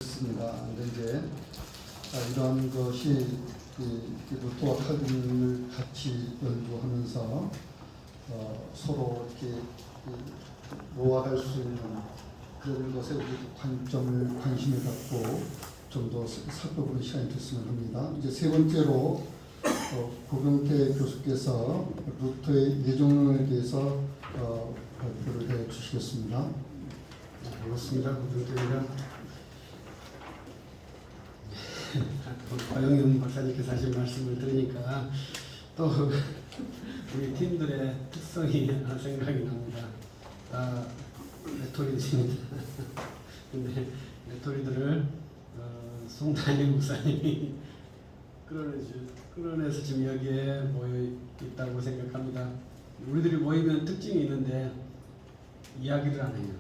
있습니다. 근데 이제 이러한 것이 루터와 칼빈을 같이 연구하면서 서로 이렇게 모아갈 수 있는 그런 것에 우리 관심을 갖고 좀 더 살펴보는 시간이 됐으면 합니다. 이제 세 번째로 고경태 교수께서 루터의 예정론에 대해서 발표를 해 주시겠습니다. 반갑습니다. 고경태입니다. 과영현 박사님께서 하신 말씀을 들으니까 또 우리 팀들의 특성이 생각이 납니다. 레토리들입니다. 근데 레토리들을 송단일 목사님이 끌어내서 지금 여기에 모여 있다고 생각합니다. 우리들이 모이면 특징이 있는데 이야기를 안 해요.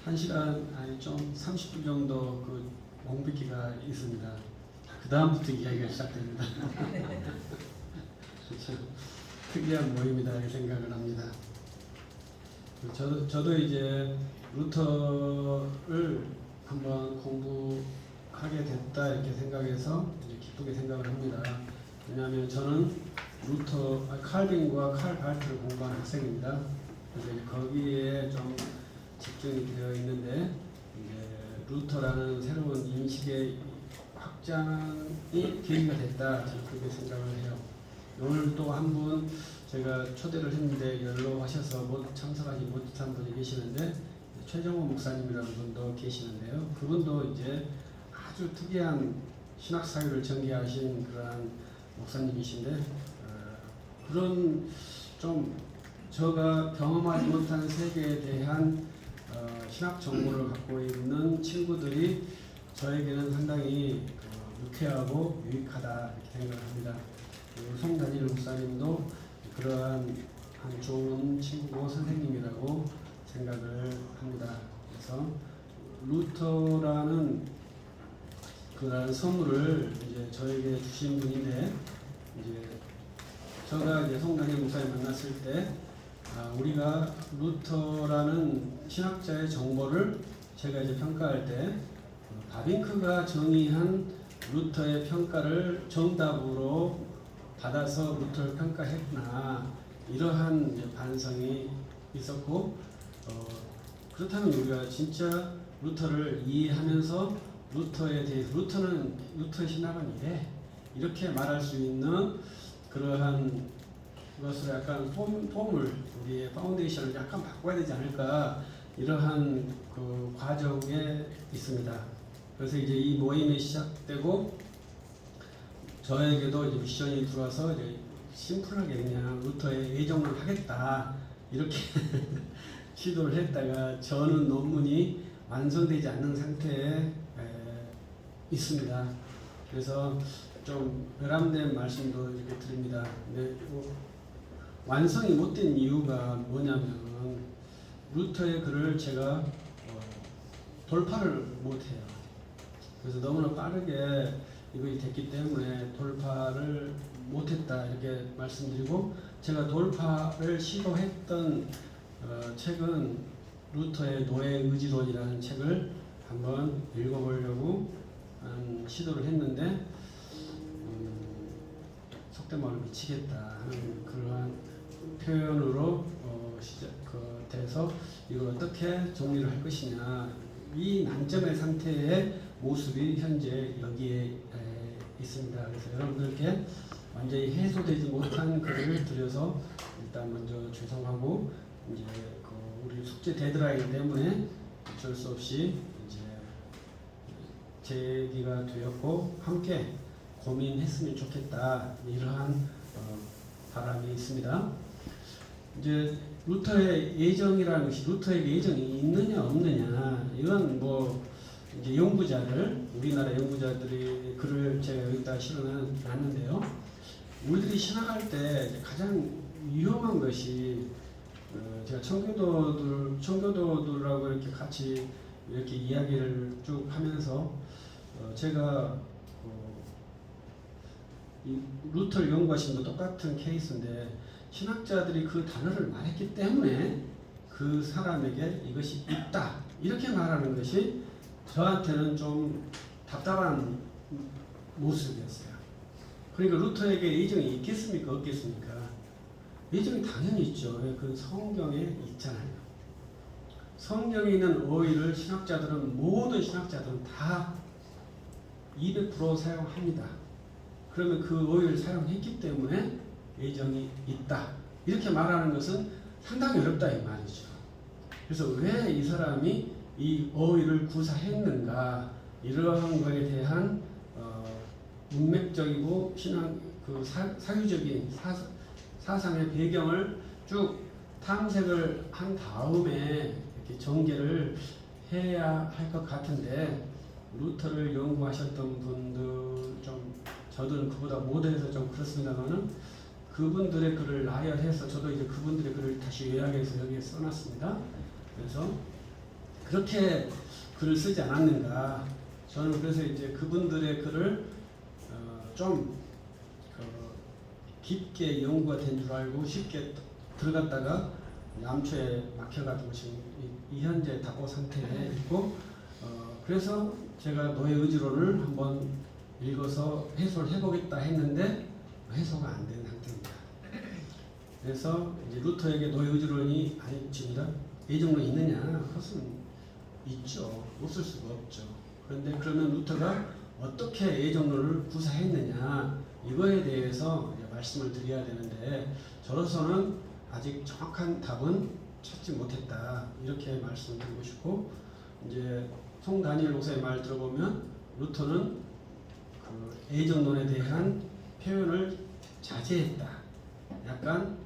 한 시간 아니 좀 30분 정도 그 몽비기가 있습니다. 그 다음부터 이야기가 시작됩니다. 특이한 모임이다 이렇게 생각을 합니다. 저도 이제 루터를 한번 공부하게 됐다 이렇게 생각해서 이제 기쁘게 생각을 합니다. 왜냐하면 저는 칼빈과 칼 발트를 공부한 학생입니다. 그래서 이제 거기에 좀 집중이 되어 있는데 이제 루터라는 새로운 인식의 확장이 계기가 됐다 저는 그렇게 생각을 해요. 오늘 또 한 분 제가 초대를 했는데 연락하셔서 참석하지 못한 분이 계시는데 최정호 목사님이라는 분도 계시는데요. 그분도 이제 아주 특이한 신학 사유를 전개하신 그러한 목사님이신데 그런 좀 제가 경험하지 못한 세계에 대한 신학 정보를 갖고 있는 친구들이 저에게는 상당히 유쾌하고 유익하다 이렇게 생각을 합니다. 송단일 목사님도 그러한 한 좋은 친구고 선생님이라고 생각을 합니다. 그래서 루터라는 그런 선물을 이제 저에게 주신 분인데 이제 제가 이제 송단일 목사님 만났을 때 우리가 루터라는 신학자의 정보를 제가 이제 평가할 때 바빙크가 정의한 루터의 평가를 정답으로 받아서 루터를 평가했구나 이러한 이제 반성이 있었고 그렇다면 우리가 진짜 루터를 이해하면서 루터에 대해서 루터의 신학은 이렇게 말할 수 있는 그러한 그것을 약간 폼을 우리의 파운데이션을 약간 바꿔야 되지 않을까 이러한 그 과정에 있습니다. 그래서 이제 이 모임이 시작되고 저에게도 이제 미션이 들어와서 이제 심플하게 그냥 루터의 예정을 하겠다 이렇게 시도를 했다가 저는 논문이 완성되지 않는 상태에 있습니다. 그래서 좀 결함된 말씀도 이렇게 드립니다. 근데 완성이 못된 이유가 뭐냐면 루터의 글을 제가 돌파를 못해요. 그래서 너무나 빠르게 이것이 됐기 때문에 돌파를 못했다 이렇게 말씀드리고 제가 돌파를 시도했던 책은 루터의 노예의지론이라는 책을 한번 읽어보려고 시도를 했는데 속된 말로 미치겠다 하는 그러한 표현으로 돼서 이걸 어떻게 정리를 할 것이냐 이 난점의 상태의 모습이 현재 여기에 있습니다. 그래서 여러분들께 완전히 해소되지 못한 글을 드려서 일단 먼저 죄송하고 이제 우리 숙제 데드라인 때문에 어쩔 수 없이 이제 제기가 되었고 함께 고민했으면 좋겠다 이러한 바람이 있습니다. 이제 루터의 예정이라는 것이 루터에게 예정이 있느냐 없느냐 이건 이제 우리나라 연구자들이 글을 제가 여기다 실어놨는데요. 우리들이 신학할 때 가장 위험한 것이 제가 청교도들하고 이렇게 같이 이렇게 이야기를 쭉 하면서 제가 이 루터를 연구하신 거 똑같은 케이스인데 신학자들이 그 단어를 말했기 때문에 그 사람에게 이것이 있다 이렇게 말하는 것이 저한테는 좀 답답한 모습이었어요. 그러니까 루터에게 애정이 있겠습니까? 없겠습니까? 애정이 당연히 있죠. 그 성경에 있잖아요. 성경에 있는 어휘를 모든 신학자들은 다 200% 사용합니다. 그러면 그 어휘를 사용했기 때문에 애정이 있다. 이렇게 말하는 것은 상당히 어렵다 이 말이죠. 그래서 왜 이 사람이 이 어휘를 구사했는가 이러한 것에 대한 문맥적이고 신앙 사유적인 사상의 배경을 쭉 탐색을 한 다음에 이렇게 전개를 해야 할 것 같은데 루터를 연구하셨던 분들 좀 저도 그보다 못해서 좀 그렇습니다만은 그분들의 글을 나열해서 저도 이제 그분들의 글을 다시 요약해서 여기에 써놨습니다. 그래서 그렇게 글을 쓰지 않았는가. 저는 그래서 이제 그분들의 글을 좀 깊게 연구가 된 줄 알고 쉽게 들어갔다가 암초에 막혀가지고 지금 이 현재 답보 상태에 있고 그래서 제가 노예 의지론을 한번 읽어서 해소를 해보겠다 했는데 해소가 안 된 상태입니다. 그래서 이제 루터에게 노예 의지론이 아니집니다. 애정론이 있느냐? 그것은 있죠. 없을 수가 없죠. 그런데 그러면 루터가 어떻게 애정론을 구사했느냐 이거에 대해서 말씀을 드려야 되는데 저로서는 아직 정확한 답은 찾지 못했다 이렇게 말씀드리고 싶고 이제 송 다니엘 목사의 말 들어보면 루터는 그 애정론에 대한 표현을 자제했다. 약간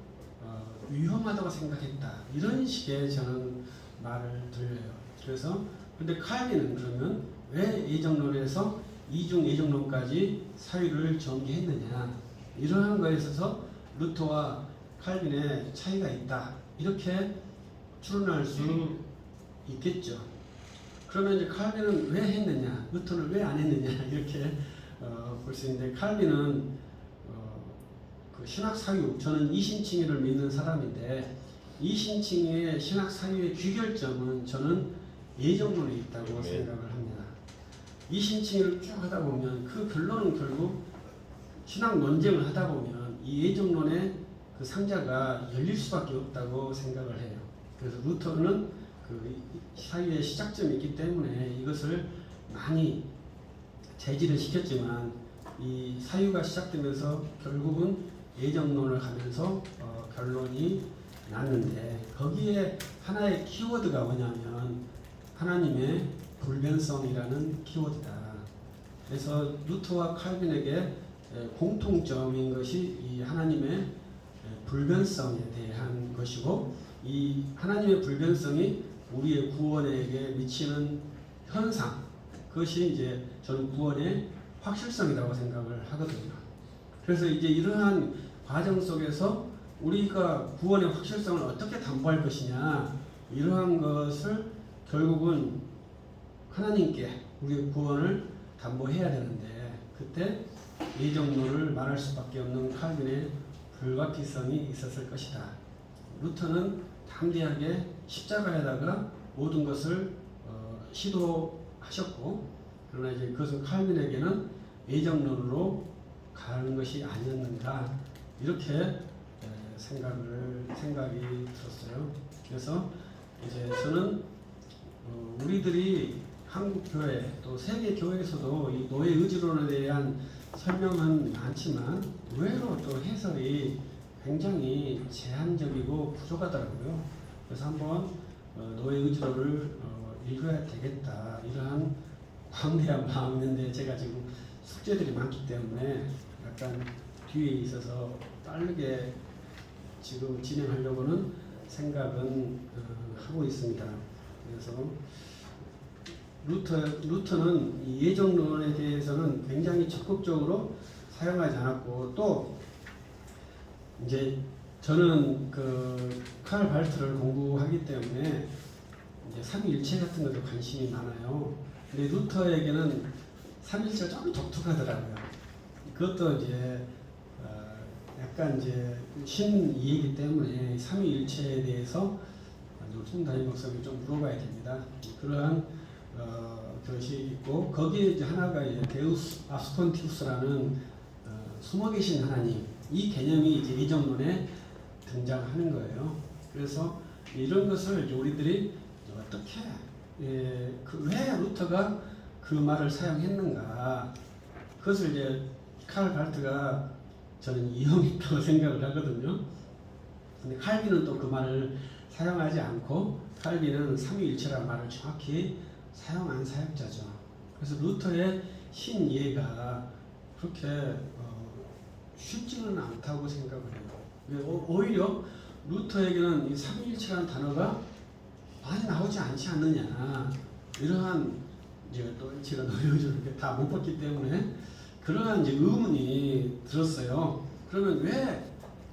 위험하다고 생각했다. 이런 식의 저는 말을 들려요. 그래서 근데 칼빈은 그러면 왜 애정론에서 이중 애정론까지 사유를 전개했느냐 이러한 거에 있어서 루터와 칼빈의 차이가 있다 이렇게 추론할 수 있겠죠. 그러면 이제 칼빈은 왜 했느냐, 루터는 왜 안 했느냐 이렇게 볼 수 있는데 칼빈은 그 신학 사유, 저는 이신칭의를 믿는 사람인데 이신칭의의 신학 사유의 귀결점은 저는 예정론에 있다고 생각을 합니다. 이신칭의를 쭉 하다 보면 그 결론은 결국 신학 논쟁을 하다 보면 이 예정론의 그 상자가 열릴 수밖에 없다고 생각을 해요. 그래서 루터는 그 사유의 시작점이 있기 때문에 이것을 많이 제지를 시켰지만 이 사유가 시작되면서 결국은 예정론을 가면서 결론이 났는데 거기에 하나의 키워드가 뭐냐면 하나님의 불변성이라는 키워드다. 그래서 루터와 칼빈에게 공통점인 것이 이 하나님의 불변성에 대한 것이고 이 하나님의 불변성이 우리의 구원에게 미치는 현상 그것이 이제 저는 구원의 확실성이라고 생각을 하거든요. 그래서 이제 이러한 과정 속에서 우리가 구원의 확실성을 어떻게 담보할 것이냐 이러한 것을 결국은 하나님께 우리의 구원을 담보해야 되는데 그때 예정론을 말할 수밖에 없는 칼빈의 불가피성이 있었을 것이다. 루터는 담대하게 십자가에다가 모든 것을 시도하셨고 그러나 이제 그것은 칼빈에게는 예정론으로 가는 것이 아니었는가 이렇게 생각이 들었어요. 그래서 이제 저는 우리들이 한국 교회 또 세계 교회에서도 이 노예 의지론에 대한 설명은 많지만 의외로 또 해설이 굉장히 제한적이고 부족하더라고요. 그래서 한번 노예 의지론을 읽어야 되겠다 이러한 광대한 마음이 있는데 제가 지금 숙제들이 많기 때문에 약간 뒤에 있어서 빠르게 지금 진행하려고는 생각은 하고 있습니다. 그래서 루터는 이 예정론에 대해서는 굉장히 적극적으로 사용하지 않았고 또 이제 저는 그 칼 발트를 공부하기 때문에 이제 삼위일체 같은 것도 관심이 많아요. 근데 루터에게는 삼위일체가 좀 독특하더라고요. 그것도 이제 약간 이제 신이해이기 때문에 삼위일체에 대해서 손 담임 목사님 좀 물어봐야 됩니다. 그러한 것이 있고 거기에 이제 하나가 이제 데우스 아스콘티우스라는 숨어 계신 하나님 이 개념이 이제 이정론에 등장하는 거예요. 그래서 이런 것을 이제 우리들이 어떻게 왜 루터가 그 말을 사용했는가 그것을 이제 칼 발트가 저는 이용이 있다고 생각을 하거든요. 근데 칼빈은 또 그 말을 사용하지 않고 칼빈은 삼위일체라는 말을 정확히 사용한 사역자죠. 그래서 루터의 신이해가 그렇게 쉽지는 않다고 생각을 해요. 오히려 루터에게는 이 삼위일체라는 단어가 많이 나오지 않지 않느냐 이러한 이제 또 제가 노력을 다 못 봤기 때문에 그러한 이제 의문이 들었어요. 그러면 왜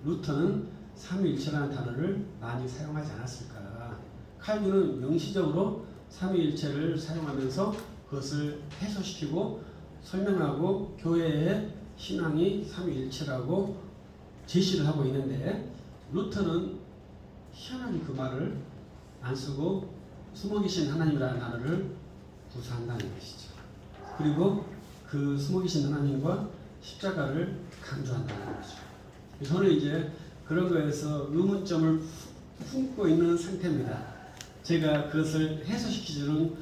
루터는 삼위일체라는 단어를 많이 사용하지 않았을까? 칼빈은 명시적으로 삼위일체를 사용하면서 그것을 해소시키고 설명하고 교회의 신앙이 삼위일체라고 제시를 하고 있는데 루터는 희한하게 그 말을 안 쓰고 숨어 계신 하나님이라는 단어를 구사한다는 것이죠. 그리고 그 숨어 계신 하나님과 십자가를 강조한다는 거죠. 저는 이제 그런 거에서 의문점을 품고 있는 상태입니다. 제가 그것을 해소시키지는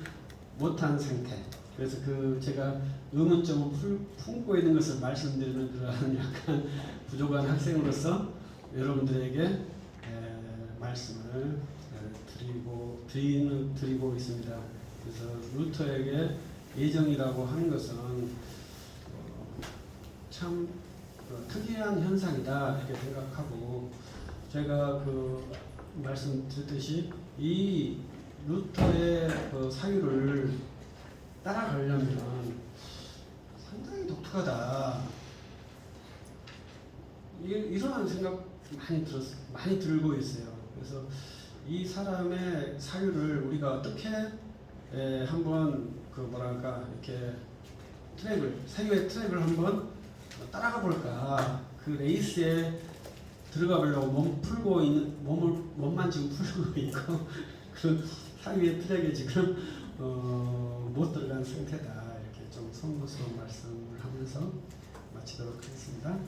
못한 상태. 그래서 제가 의문점을 품고 있는 것을 말씀드리는 그러한 약간 부족한 학생으로서 여러분들에게 말씀을 드리고 있습니다. 그래서 루터에게 예정이라고 하는 것은 참 특이한 현상이다 이렇게 생각하고 제가 말씀드렸듯이 이 루터의 사유를 따라가려면 상당히 독특하다 이런 생각 많이 들고 있어요. 그래서 이 사람의 사유를 우리가 어떻게 한번 이렇게 사유의 트랙을 한번 따라가 볼까. 그 레이스에 들어가 보려고 몸만 지금 풀고 있고 그런 사유의 트랙에 지금 못 들어간 상태다. 이렇게 좀 송구스러운 말씀을 하면서 마치도록 하겠습니다.